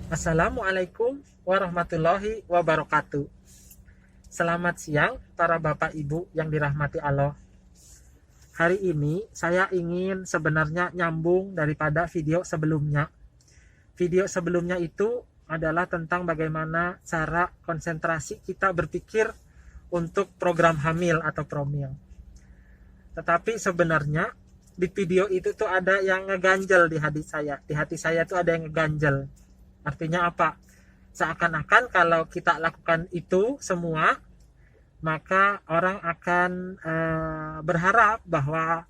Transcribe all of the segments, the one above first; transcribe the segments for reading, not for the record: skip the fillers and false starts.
Assalamualaikum warahmatullahi wabarakatuh. Selamat siang para bapak ibu yang dirahmati Allah. Hari ini saya ingin sebenarnya nyambung daripada video sebelumnya. Video sebelumnya itu adalah tentang bagaimana cara konsentrasi kita berpikir untuk program hamil atau promil. Tetapi sebenarnya di video itu tuh ada yang ngeganjel di hati saya. Di hati saya tuh ada yang ngeganjel. Artinya apa? Seakan-akan kalau kita lakukan itu semua, maka orang akan berharap bahwa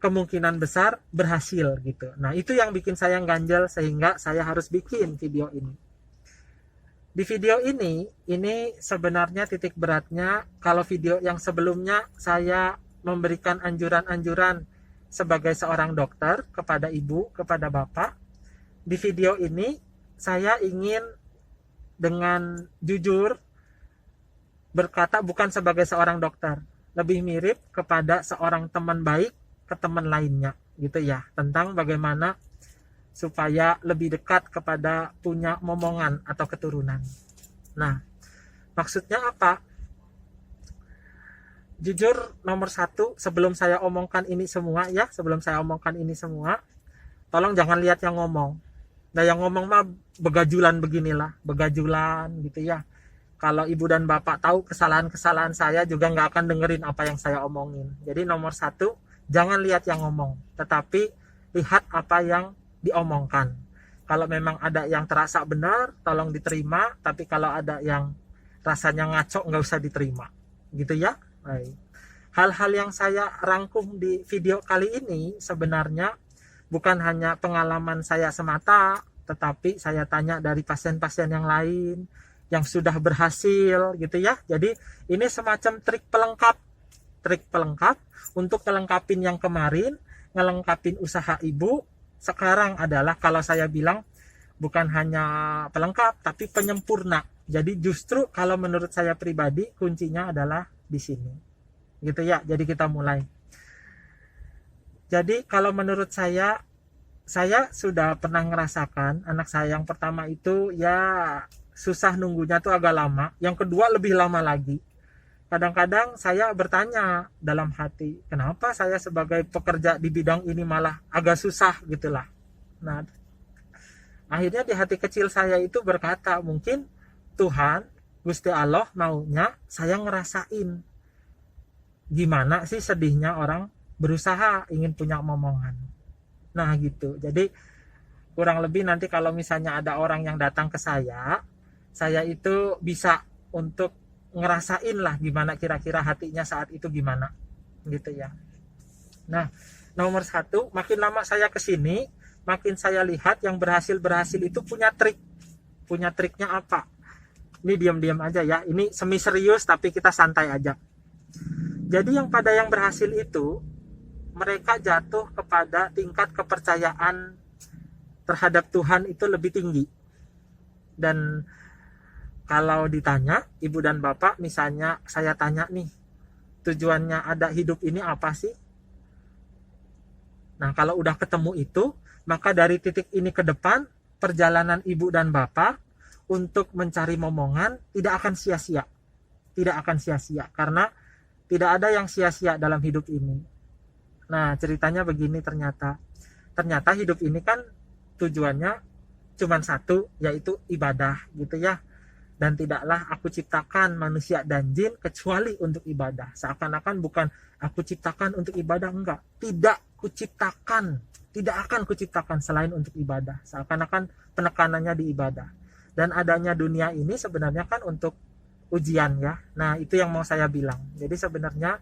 kemungkinan besar berhasil gitu. Nah, itu yang bikin saya ganjel sehingga saya harus bikin video ini. Di video ini sebenarnya titik beratnya, kalau video yang sebelumnya saya memberikan anjuran-anjuran sebagai seorang dokter kepada ibu, kepada bapak. Di video ini saya ingin dengan jujur berkata bukan sebagai seorang dokter, lebih mirip kepada seorang teman baik ke teman lainnya gitu ya, tentang bagaimana supaya lebih dekat kepada punya momongan atau keturunan. Nah, maksudnya apa? Jujur nomor satu, sebelum saya omongkan ini semua ya, tolong jangan lihat yang ngomong. Nah, yang ngomong mah begajulan beginilah, begajulan gitu ya. Kalau ibu dan bapak tahu kesalahan-kesalahan saya juga nggak akan dengerin apa yang saya omongin. Jadi nomor satu, jangan lihat yang ngomong, tetapi lihat apa yang diomongkan. Kalau memang ada yang terasa benar, tolong diterima. Tapi kalau ada yang rasanya ngaco, nggak usah diterima. Gitu ya. Baik. Hal-hal yang saya rangkum di video kali ini sebenarnya bukan hanya pengalaman saya semata, tetapi saya tanya dari pasien-pasien yang lain yang sudah berhasil gitu ya. Jadi ini semacam trik pelengkap untuk ngelengkapin yang kemarin, ngelengkapin usaha ibu. Sekarang adalah kalau saya bilang bukan hanya pelengkap tapi penyempurna. Jadi justru kalau menurut saya pribadi kuncinya adalah di sini. Gitu ya. Jadi kita mulai. Jadi kalau menurut saya sudah pernah ngerasakan anak saya yang pertama itu ya susah nunggunya tuh agak lama. Yang kedua lebih lama lagi. Kadang-kadang saya bertanya dalam hati, kenapa saya sebagai pekerja di bidang ini malah agak susah gitulah. Nah, akhirnya di hati kecil saya itu berkata, mungkin Tuhan, Gusti Allah maunya saya ngerasain gimana sih sedihnya orang berusaha ingin punya momongan. Nah gitu. Jadi kurang lebih nanti kalau misalnya ada orang yang datang ke saya itu bisa untuk ngerasain lah gimana kira-kira hatinya saat itu gimana gitu ya. Nah, nomor satu, makin lama saya kesini, makin saya lihat yang berhasil itu punya trik. Punya triknya apa? Ini diam-diam aja ya. Ini semi serius tapi kita santai aja. Jadi yang pada yang berhasil itu, mereka jatuh kepada tingkat kepercayaan terhadap Tuhan itu lebih tinggi. Dan kalau ditanya ibu dan bapak, misalnya saya tanya nih, tujuannya ada hidup ini apa sih? Nah, kalau udah ketemu itu, maka dari titik ini ke depan, perjalanan ibu dan bapak untuk mencari momongan tidak akan sia-sia. Tidak akan sia-sia, karena tidak ada yang sia-sia dalam hidup ini. Nah, ceritanya begini ternyata. Ternyata hidup ini kan tujuannya cuma satu, yaitu ibadah gitu ya. Dan tidaklah aku ciptakan manusia dan jin kecuali untuk ibadah. Seakan-akan bukan aku ciptakan untuk ibadah, enggak. Tidak kuciptakan, tidak akan kuciptakan selain untuk ibadah. Seakan-akan penekanannya di ibadah. Dan adanya dunia ini sebenarnya kan untuk ujian ya. Nah, itu yang mau saya bilang. Jadi sebenarnya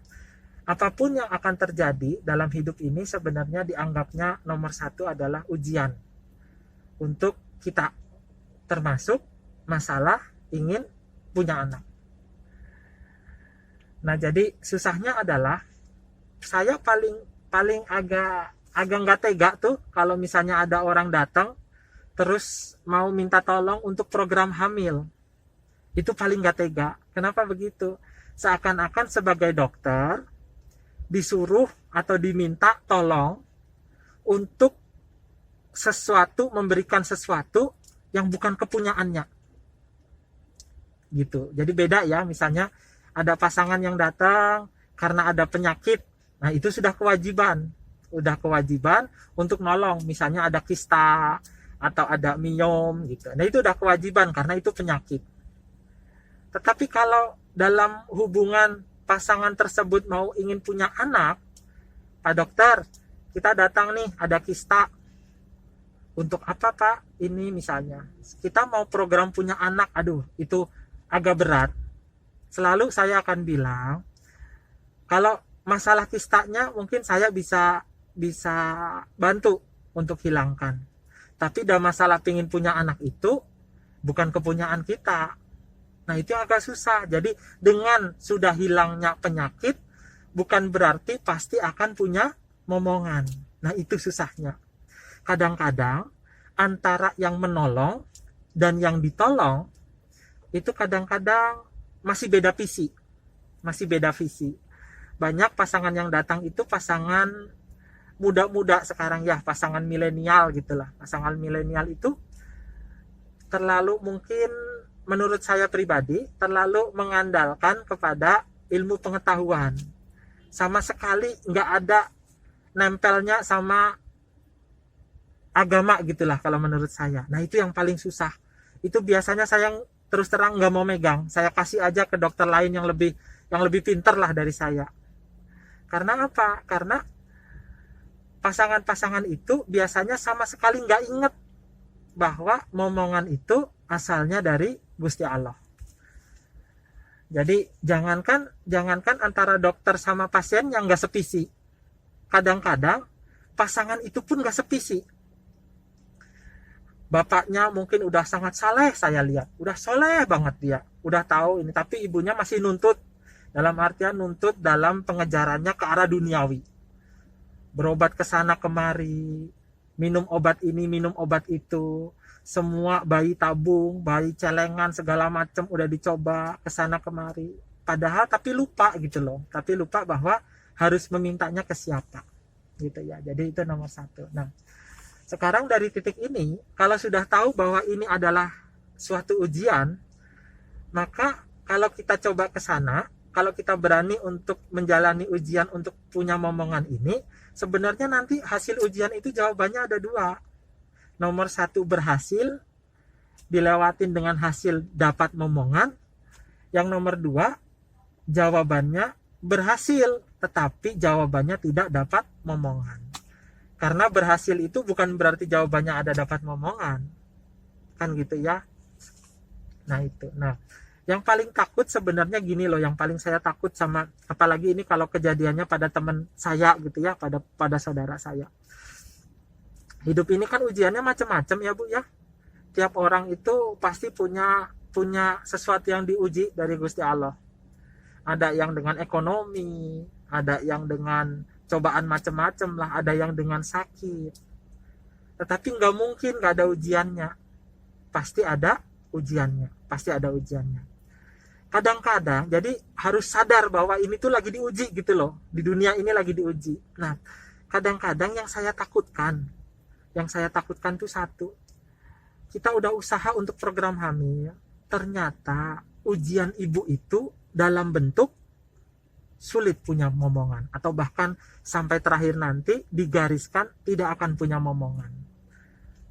apapun yang akan terjadi dalam hidup ini sebenarnya dianggapnya nomor satu adalah ujian untuk kita, termasuk masalah ingin punya anak. Nah, jadi susahnya adalah saya paling agak nggak tega tuh kalau misalnya ada orang datang terus mau minta tolong untuk program hamil. Itu paling nggak tega. Kenapa begitu? Seakan-akan sebagai dokter disuruh atau diminta tolong untuk sesuatu, memberikan sesuatu yang bukan kepunyaannya gitu. Jadi beda ya, misalnya ada pasangan yang datang karena ada penyakit, nah itu sudah kewajiban untuk nolong, misalnya ada kista atau ada miom gitu. Nah itu udah kewajiban karena itu penyakit. Tetapi kalau dalam hubungan pasangan tersebut ingin punya anak, Pak Dokter, kita datang nih ada kista. Untuk apa Pak? Ini misalnya kita mau program punya anak, aduh itu agak berat. Selalu saya akan bilang, kalau masalah kistanya mungkin saya bisa bantu untuk hilangkan. Tapi dalam masalah pingin punya anak itu bukan kepunyaan kita. Nah itu agak susah. Jadi dengan sudah hilangnya penyakit bukan berarti pasti akan punya momongan. Nah itu susahnya. Kadang-kadang antara yang menolong dan yang ditolong itu kadang-kadang masih beda visi. Banyak pasangan yang datang itu pasangan muda-muda sekarang ya, pasangan milenial gitulah. Pasangan milenial itu terlalu, mungkin menurut saya pribadi, terlalu mengandalkan kepada ilmu pengetahuan. Sama sekali nggak ada nempelnya sama agama gitulah kalau menurut saya. Nah itu yang paling susah. Itu biasanya saya terus terang nggak mau megang. Saya kasih aja ke dokter lain yang lebih pintar lah dari saya. Karena apa? Karena pasangan-pasangan itu biasanya sama sekali nggak inget bahwa momongan itu asalnya dari Gusti Allah. Jadi jangankan antara dokter sama pasien yang nggak sepisi. Kadang-kadang pasangan itu pun nggak sepisi. Bapaknya mungkin udah sangat saleh, saya lihat udah soleh banget dia, udah tahu ini, tapi ibunya masih nuntut, dalam artian nuntut dalam pengejarannya ke arah duniawi, berobat ke sana kemari, minum obat ini minum obat itu, semua bayi tabung, bayi celengan segala macam udah dicoba ke sana kemari, padahal tapi lupa gitu loh, bahwa harus memintanya ke siapa gitu ya. Jadi itu nomor satu. Nah sekarang dari titik ini, kalau sudah tahu bahwa ini adalah suatu ujian, maka kalau kita coba ke sana, kalau kita berani untuk menjalani ujian untuk punya momongan ini, sebenarnya nanti hasil ujian itu jawabannya ada dua. Nomor satu berhasil, dilewatin dengan hasil dapat momongan. Yang nomor dua, jawabannya berhasil, tetapi jawabannya tidak dapat momongan. Karena berhasil itu bukan berarti jawabannya ada dapat momongan. Kan gitu ya. Nah itu. Nah, yang paling takut sebenarnya gini loh, yang paling saya takut sama, apalagi ini kalau kejadiannya pada teman saya gitu ya, pada saudara saya. Hidup ini kan ujiannya macam-macam ya Bu ya. Tiap orang itu pasti punya sesuatu yang diuji dari Gusti Allah. Ada yang dengan ekonomi, ada yang dengan cobaan macam-macam lah, ada yang dengan sakit. Tetapi nggak mungkin nggak ada ujiannya. Pasti ada ujiannya. Kadang-kadang, jadi harus sadar bahwa ini tuh lagi diuji gitu loh. Di dunia ini lagi diuji. Nah, kadang-kadang yang saya takutkan tuh satu. Kita udah usaha untuk program hamil, ternyata ujian ibu itu dalam bentuk sulit punya momongan, atau bahkan sampai terakhir nanti digariskan tidak akan punya momongan.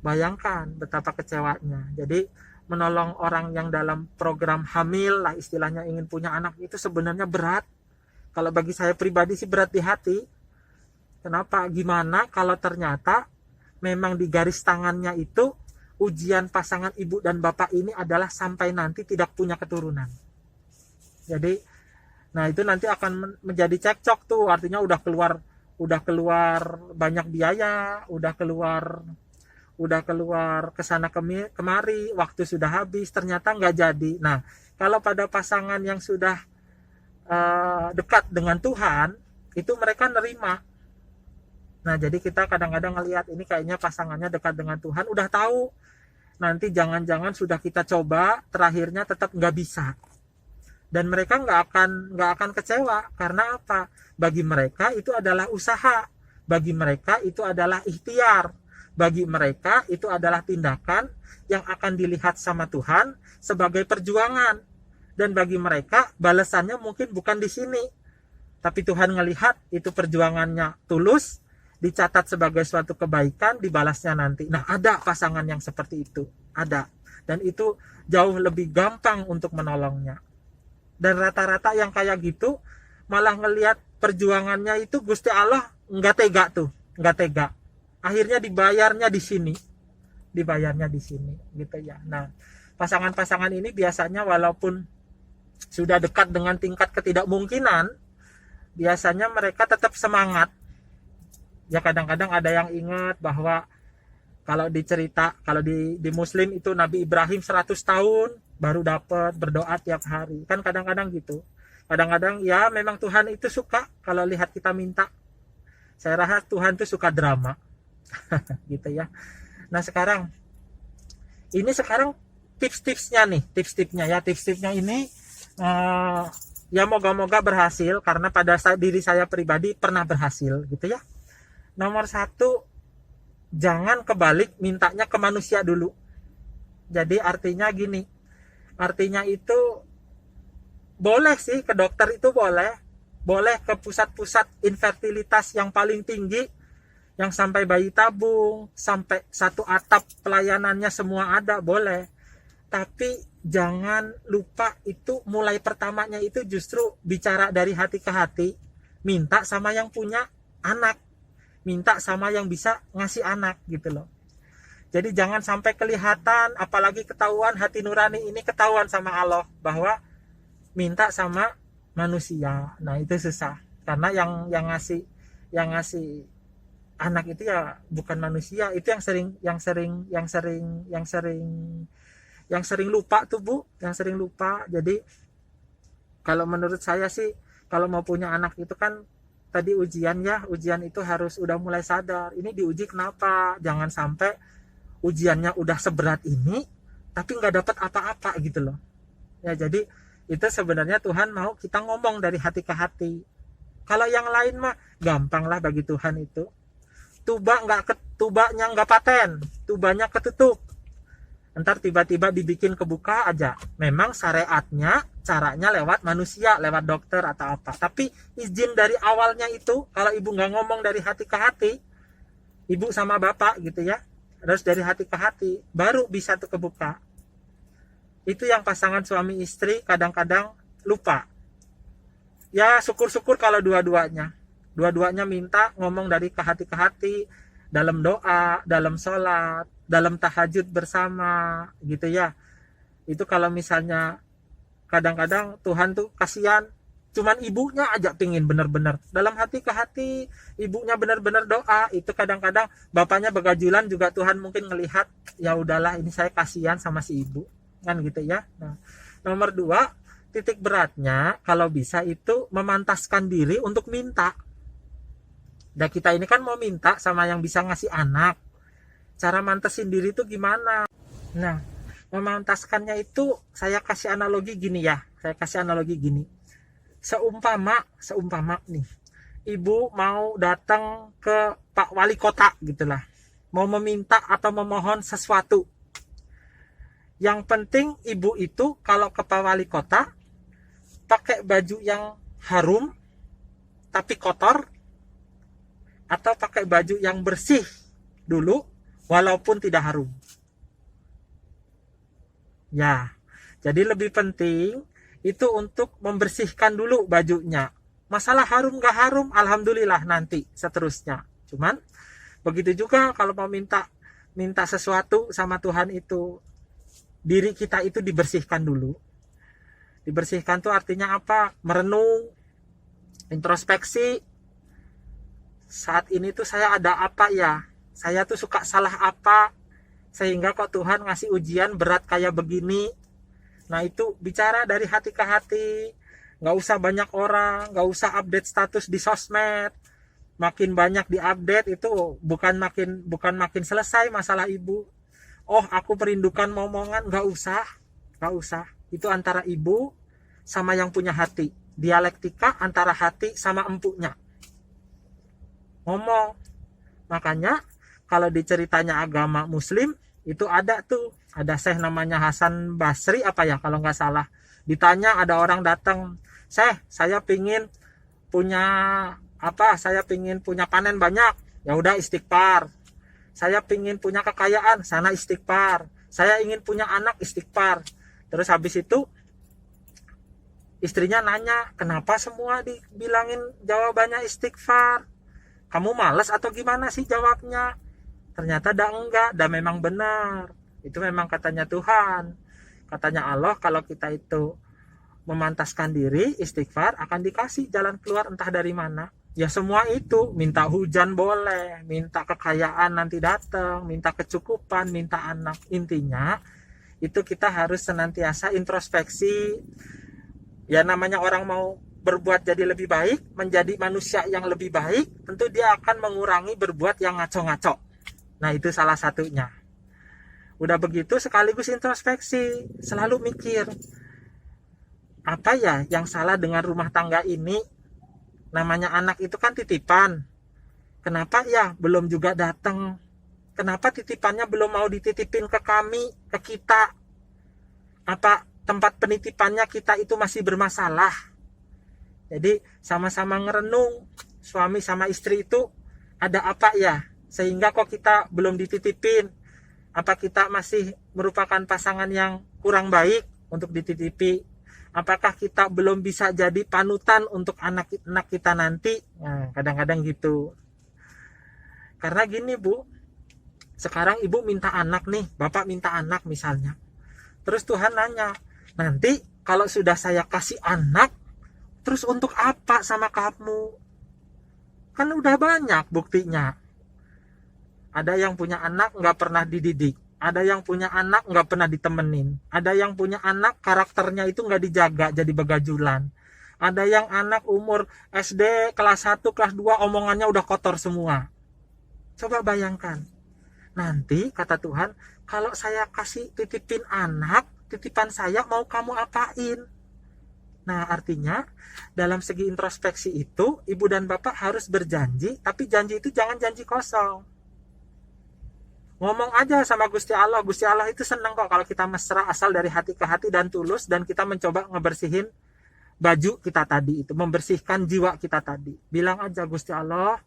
Bayangkan betapa kecewanya. Jadi menolong orang yang dalam program hamil lah istilahnya, ingin punya anak, itu sebenarnya berat. Kalau bagi saya pribadi sih berat di hati. Kenapa? Gimana kalau ternyata memang di garis tangannya itu ujian pasangan ibu dan bapak ini adalah sampai nanti tidak punya keturunan. Jadi nah itu nanti akan menjadi cekcok tuh, artinya udah keluar banyak biaya, udah keluar kesana kemari, waktu sudah habis, ternyata nggak jadi. Nah kalau pada pasangan yang sudah dekat dengan Tuhan, itu mereka nerima. Nah jadi kita kadang-kadang ngelihat ini kayaknya pasangannya dekat dengan Tuhan, udah tahu nanti jangan-jangan sudah kita coba, terakhirnya tetap nggak bisa. Dan mereka nggak akan kecewa. Karena apa? Bagi mereka itu adalah usaha. Bagi mereka itu adalah ikhtiar. bagi mereka itu adalah tindakan yang akan dilihat sama Tuhan sebagai perjuangan. Dan bagi mereka balasannya mungkin bukan di sini, tapi Tuhan ngelihat itu perjuangannya tulus, dicatat sebagai suatu kebaikan, dibalasnya nanti. Nah, ada pasangan yang seperti itu, ada. Dan itu jauh lebih gampang untuk menolongnya. Dan rata-rata yang kayak gitu malah ngelihat perjuangannya itu Gusti Allah nggak tega tuh, nggak tega. Akhirnya dibayarnya di sini, gitu ya. Nah, pasangan-pasangan ini biasanya walaupun sudah dekat dengan tingkat ketidakmungkinan, biasanya mereka tetap semangat. Ya kadang-kadang ada yang ingat bahwa kalau di Muslim itu Nabi Ibrahim 100 tahun baru dapat berdoa tiap hari. Kan kadang-kadang gitu. Kadang-kadang ya memang Tuhan itu suka kalau lihat kita minta. Saya rasa Tuhan itu suka drama. Gitu ya. Nah, sekarang tips-tipsnya nih, tips-tipsnya ini ya moga-moga berhasil, karena pada diri saya pribadi pernah berhasil gitu ya. Nomor 1, jangan kebalik mintanya ke manusia dulu. Jadi artinya gini, artinya itu boleh sih ke dokter, itu boleh ke pusat-pusat infertilitas yang paling tinggi, yang sampai bayi tabung, sampai satu atap pelayanannya semua ada, boleh. Tapi jangan lupa itu mulai pertamanya itu justru bicara dari hati ke hati, minta sama yang punya anak, minta sama yang bisa ngasih anak gitu loh. Jadi jangan sampai kelihatan, apalagi ketahuan hati nurani ini ketahuan sama Allah bahwa minta sama manusia. Nah, itu susah. Karena yang ngasih anak itu ya bukan manusia. Itu yang sering lupa tuh, Bu, yang sering lupa. Jadi kalau menurut saya sih, kalau mau punya anak itu kan tadi ujian itu harus udah mulai sadar, ini diuji kenapa, jangan sampai ujiannya udah seberat ini tapi nggak dapat apa-apa gitu loh ya. Jadi itu sebenarnya Tuhan mau kita ngomong dari hati ke hati. Kalau yang lain mah gampang lah bagi Tuhan itu. Tubanya nggak paten, tubanya ketutup, ntar tiba-tiba dibikin kebuka aja. Memang syariatnya caranya lewat manusia, lewat dokter atau apa. Tapi izin dari awalnya itu, kalau ibu nggak ngomong dari hati ke hati, ibu sama bapak gitu ya, terus dari hati ke hati, baru bisa tuh kebuka. Itu yang pasangan suami istri kadang-kadang lupa. Ya syukur-syukur kalau dua-duanya minta ngomong dari ke hati, dalam doa, dalam sholat, dalam tahajud bersama gitu ya. Itu kalau misalnya kadang-kadang Tuhan tuh kasihan, cuman ibunya aja pingin bener-bener dalam hati ke hati, ibunya bener-bener doa. Itu kadang-kadang bapaknya begajulan juga Tuhan mungkin ngelihat, ya udahlah ini saya kasihan sama si ibu kan gitu ya. Nah, nomor 2, titik beratnya kalau bisa itu memantaskan diri untuk minta. Dan kita ini kan mau minta sama yang bisa ngasih anak. Cara mantesin diri itu gimana? Nah, memantaskannya itu saya kasih analogi gini ya. Seumpama nih, ibu mau datang ke Pak Wali Kota gitulah, mau meminta atau memohon sesuatu. Yang penting ibu itu kalau ke Pak Wali Kota pakai baju yang harum tapi kotor, atau pakai baju yang bersih dulu walaupun tidak harum. Ya, jadi lebih penting itu untuk membersihkan dulu bajunya. Masalah harum gak harum, alhamdulillah nanti seterusnya. Cuman begitu juga kalau mau minta sesuatu sama Tuhan itu, diri kita itu dibersihkan dulu. Dibersihkan tuh artinya apa? Merenung, introspeksi. Saat ini tuh saya ada apa ya? Saya tuh suka salah apa? Sehingga kok Tuhan ngasih ujian berat kayak begini. Nah, itu bicara dari hati ke hati. Gak usah banyak orang, gak usah update status di sosmed. Makin banyak diupdate itu bukan makin selesai masalah ibu. Oh, aku merindukan momongan, gak usah. Itu antara ibu sama yang punya hati. Dialektika antara hati sama empuknya. Ngomong. Makanya kalau di ceritanya agama muslim itu ada tuh, ada syekh namanya Hasan Basri apa ya kalau nggak salah. Ditanya, ada orang datang, "Syekh, saya pingin punya saya pingin punya panen banyak." Ya udah istighfar. "Saya pingin punya kekayaan," sana istighfar. "Saya ingin punya anak," istighfar. Terus habis itu istrinya nanya, "Kenapa semua dibilangin jawabannya istighfar? Kamu malas atau gimana sih jawabnya?" Ternyata enggak, memang benar. Itu memang katanya Tuhan. Katanya Allah, kalau kita itu memantaskan diri, istighfar, akan dikasih jalan keluar entah dari mana. Ya semua itu, minta hujan boleh, minta kekayaan nanti datang, minta kecukupan, minta anak. Intinya, itu kita harus senantiasa introspeksi. Ya namanya orang mau berbuat jadi lebih baik, menjadi manusia yang lebih baik, tentu dia akan mengurangi berbuat yang ngaco-ngaco. Nah itu salah satunya. Udah begitu sekaligus introspeksi, selalu mikir, apa ya yang salah dengan rumah tangga ini? Namanya anak itu kan titipan. Kenapa ya belum juga datang? Kenapa titipannya belum mau dititipin ke kami, ke kita? Apa tempat penitipannya kita itu masih bermasalah? Jadi sama-sama ngerenung, suami sama istri itu ada apa ya? Sehingga kok kita belum dititipin? Apa kita masih merupakan pasangan yang kurang baik untuk dititipi? Apakah kita belum bisa jadi panutan untuk anak-anak kita nanti? Nah, kadang-kadang gitu. Karena gini Bu, sekarang ibu minta anak nih, bapak minta anak misalnya. Terus Tuhan nanya, nanti kalau sudah saya kasih anak, terus untuk apa sama kamu? Kan udah banyak buktinya. Ada yang punya anak nggak pernah dididik. Ada yang punya anak nggak pernah ditemenin. Ada yang punya anak karakternya itu nggak dijaga, jadi begajulan. Ada yang anak umur SD kelas 1, kelas 2 omongannya udah kotor semua. Coba bayangkan. Nanti kata Tuhan, kalau saya kasih titipin anak, titipan saya mau kamu apain? Nah artinya dalam segi introspeksi itu ibu dan bapak harus berjanji, tapi janji itu jangan janji kosong. Ngomong aja sama Gusti Allah. Gusti Allah itu senang kok kalau kita mesra asal dari hati ke hati dan tulus, dan kita mencoba ngebersihin baju kita tadi itu, membersihkan jiwa kita tadi. Bilang aja, Gusti Allah,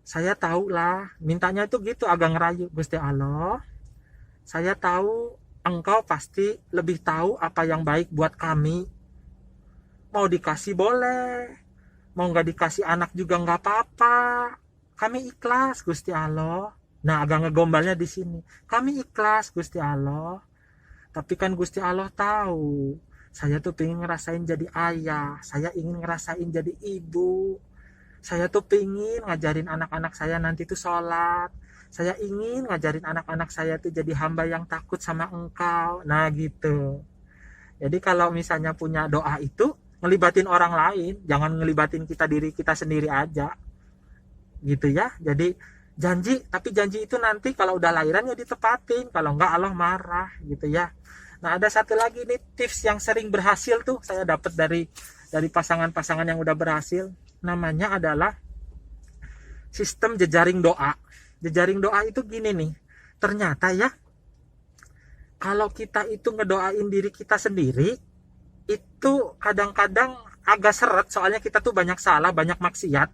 saya tahu lah, mintanya itu gitu agak ngerayu. Gusti Allah, saya tahu Engkau pasti lebih tahu apa yang baik buat kami. Mau dikasih boleh, mau nggak dikasih anak juga nggak apa-apa. Kami ikhlas Gusti Allah. Nah agak ngegombalnya di sini. Kami ikhlas Gusti Allah. Tapi kan Gusti Allah tahu, saya tuh pengen ngerasain jadi ayah. Saya ingin ngerasain jadi ibu. Saya tuh pengen ngajarin anak-anak saya nanti tuh sholat. Saya ingin ngajarin anak-anak saya tuh jadi hamba yang takut sama Engkau. Nah gitu. Jadi kalau misalnya punya doa itu, ngelibatin orang lain. Jangan ngelibatin diri kita sendiri aja. Gitu ya. Jadi janji, tapi janji itu nanti kalau udah lahiran ya ditepatin, kalau enggak Allah marah gitu ya. Nah ada satu lagi nih tips yang sering berhasil tuh saya dapat dari pasangan-pasangan yang udah berhasil. Namanya adalah sistem jejaring doa. Jejaring doa itu gini nih, ternyata ya kalau kita itu ngedoain diri kita sendiri itu kadang-kadang agak seret, soalnya kita tuh banyak salah, banyak maksiat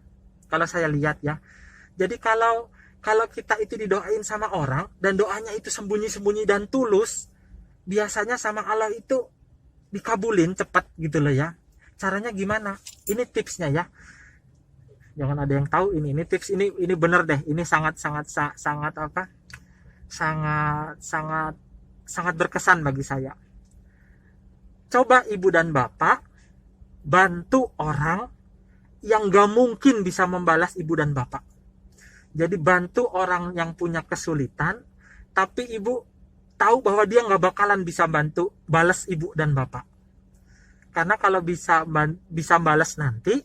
kalau saya lihat ya. Jadi kalau kita itu didoain sama orang dan doanya itu sembunyi-sembunyi dan tulus, biasanya sama Allah itu dikabulin cepat gitu loh ya. Caranya gimana? Ini tipsnya ya. Jangan ada yang tahu ini tips, ini bener deh. Ini sangat apa? Sangat berkesan bagi saya. Coba ibu dan bapak bantu orang yang gak mungkin bisa membalas ibu dan bapak. Jadi bantu orang yang punya kesulitan, tapi ibu tahu bahwa dia nggak bakalan bisa bantu balas ibu dan bapak. Karena kalau bisa balas nanti,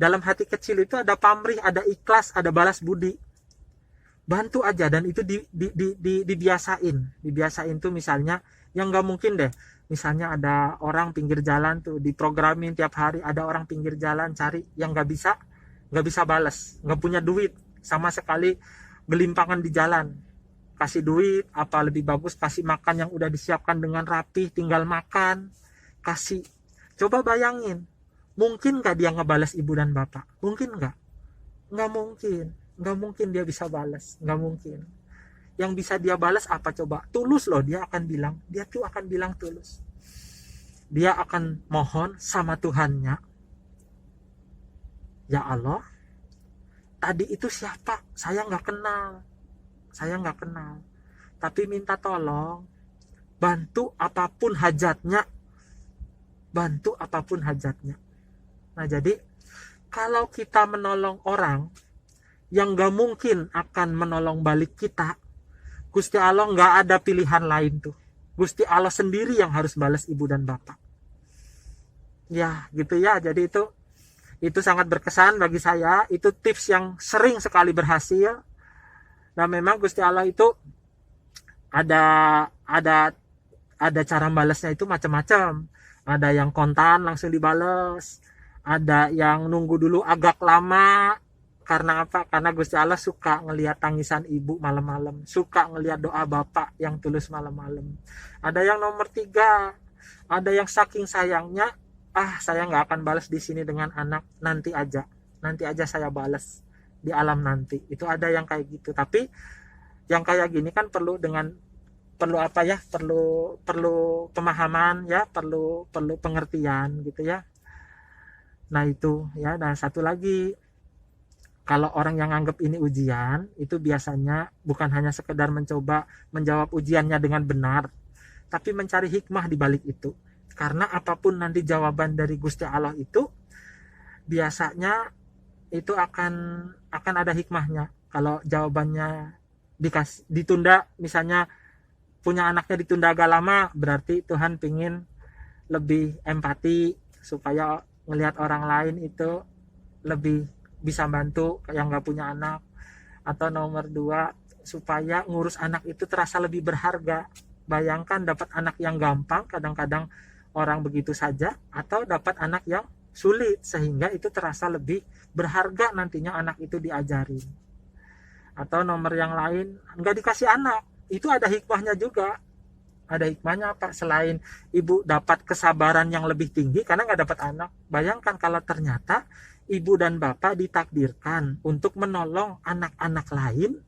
dalam hati kecil itu ada pamrih, ada ikhlas, ada balas budi. Bantu aja, dan itu dibiasain tuh. Misalnya yang nggak mungkin deh, misalnya ada orang pinggir jalan tuh diprogramin tiap hari, ada orang pinggir jalan cari yang nggak bisa balas, nggak punya duit sama sekali, gelimpangan di jalan, kasih duit, apa lebih bagus kasih makan yang udah disiapkan dengan rapi, tinggal makan, kasih. Coba bayangin, mungkin gak dia ngebales ibu dan bapak? Mungkin gak? Nggak mungkin. Nggak mungkin dia bisa balas, nggak mungkin. Yang bisa dia balas apa coba? Tulus loh, dia akan bilang, dia tuh akan bilang tulus. Dia akan mohon sama Tuhannya, ya Allah, tadi itu siapa? Saya nggak kenal, tapi minta tolong, bantu apapun hajatnya. Nah jadi, kalau kita menolong orang yang gak mungkin akan menolong balik kita, Gusti Allah gak ada pilihan lain tuh. Gusti Allah sendiri yang harus balas ibu dan bapak. Ya gitu ya, jadi itu sangat berkesan bagi saya. Itu tips yang sering sekali berhasil. Nah memang Gusti Allah itu ada cara balasnya itu macam-macam. Ada yang kontan langsung dibales, ada yang nunggu dulu agak lama. Karena apa? Karena Gusti Allah suka ngelihat tangisan ibu malam-malam, suka ngelihat doa bapak yang tulus malam-malam. Ada yang nomor 3, ada yang saking sayangnya, saya nggak akan balas di sini dengan anak, nanti aja saya balas di alam nanti. Itu ada yang kayak gitu. Tapi yang kayak gini kan perlu apa ya? Perlu pemahaman ya, perlu pengertian gitu ya. Nah itu ya. Nah satu lagi, kalau orang yang anggap ini ujian, itu biasanya bukan hanya sekedar mencoba menjawab ujiannya dengan benar, tapi mencari hikmah di balik itu. Karena apapun nanti jawaban dari Gusti Allah itu, biasanya itu akan ada hikmahnya. Kalau jawabannya ditunda, misalnya punya anaknya ditunda agak lama, berarti Tuhan pingin lebih empati, supaya ngelihat orang lain itu lebih bisa bantu yang gak punya anak. Atau nomor 2, supaya ngurus anak itu terasa lebih berharga. Bayangkan dapat anak yang gampang, kadang-kadang orang begitu saja, atau dapat anak yang sulit, sehingga itu terasa lebih berharga nantinya anak itu diajarin. Atau nomor yang lain, gak dikasih anak, itu ada hikmahnya juga. Ada hikmahnya apa? Selain ibu dapat kesabaran yang lebih tinggi karena gak dapat anak. Bayangkan kalau ternyata ibu dan bapak ditakdirkan untuk menolong anak-anak lain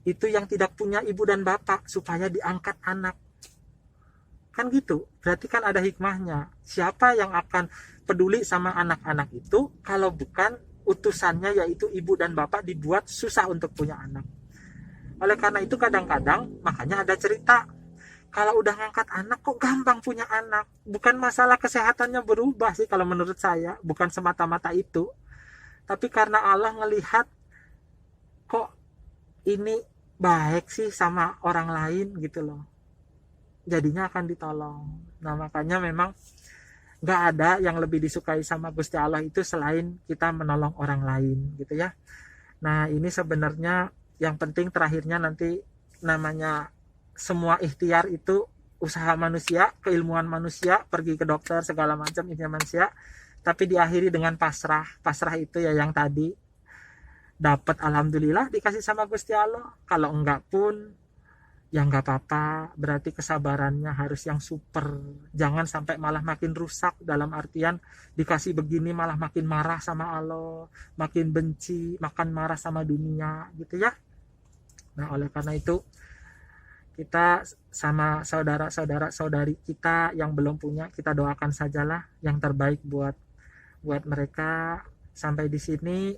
itu yang tidak punya ibu dan bapak, supaya diangkat anak. Kan gitu. Berarti kan ada hikmahnya. Siapa yang akan peduli sama anak-anak itu kalau bukan utusannya, yaitu ibu dan bapak dibuat susah untuk punya anak. Oleh karena itu kadang-kadang makanya ada cerita, kalau udah ngangkat anak kok gampang punya anak. Bukan masalah kesehatannya berubah sih kalau menurut saya, bukan semata-mata itu. Tapi karena Allah ngelihat kok ini baik sih sama orang lain gitu loh, jadinya akan ditolong. Nah makanya memang gak ada yang lebih disukai sama Gusti Allah itu selain kita menolong orang lain gitu ya. Nah ini sebenarnya yang penting terakhirnya nanti, namanya semua ikhtiar itu usaha manusia, keilmuan manusia, pergi ke dokter segala macam ini manusia, tapi diakhiri dengan pasrah. Pasrah itu ya yang tadi, dapat alhamdulillah dikasih sama Gusti Allah, kalau enggak pun ya enggak apa-apa. Berarti kesabarannya harus yang super, jangan sampai malah makin rusak, dalam artian dikasih begini malah makin marah sama Allah, makin benci, makin marah sama dunia gitu ya. Nah oleh karena itu kita sama saudara-saudari kita yang belum punya, kita doakan sajalah yang terbaik buat mereka. Sampai di sini,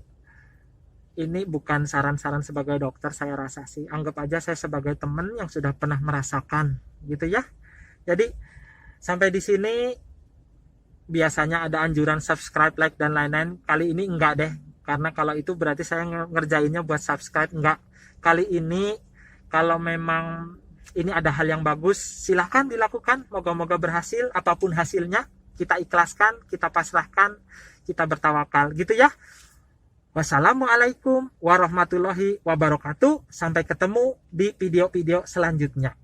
ini bukan saran-saran sebagai dokter, saya rasa sih, anggap aja saya sebagai teman yang sudah pernah merasakan gitu ya. Jadi sampai di sini, biasanya ada anjuran subscribe, like dan lain-lain. Kali ini enggak deh, karena kalau itu berarti saya ngerjainnya buat subscribe. Enggak, kali ini kalau memang ini ada hal yang bagus, silahkan dilakukan, moga-moga berhasil. Apapun hasilnya, kita ikhlaskan, kita pasrahkan, kita bertawakal gitu ya. Wassalamualaikum warahmatullahi wabarakatuh. Sampai ketemu di video-video selanjutnya.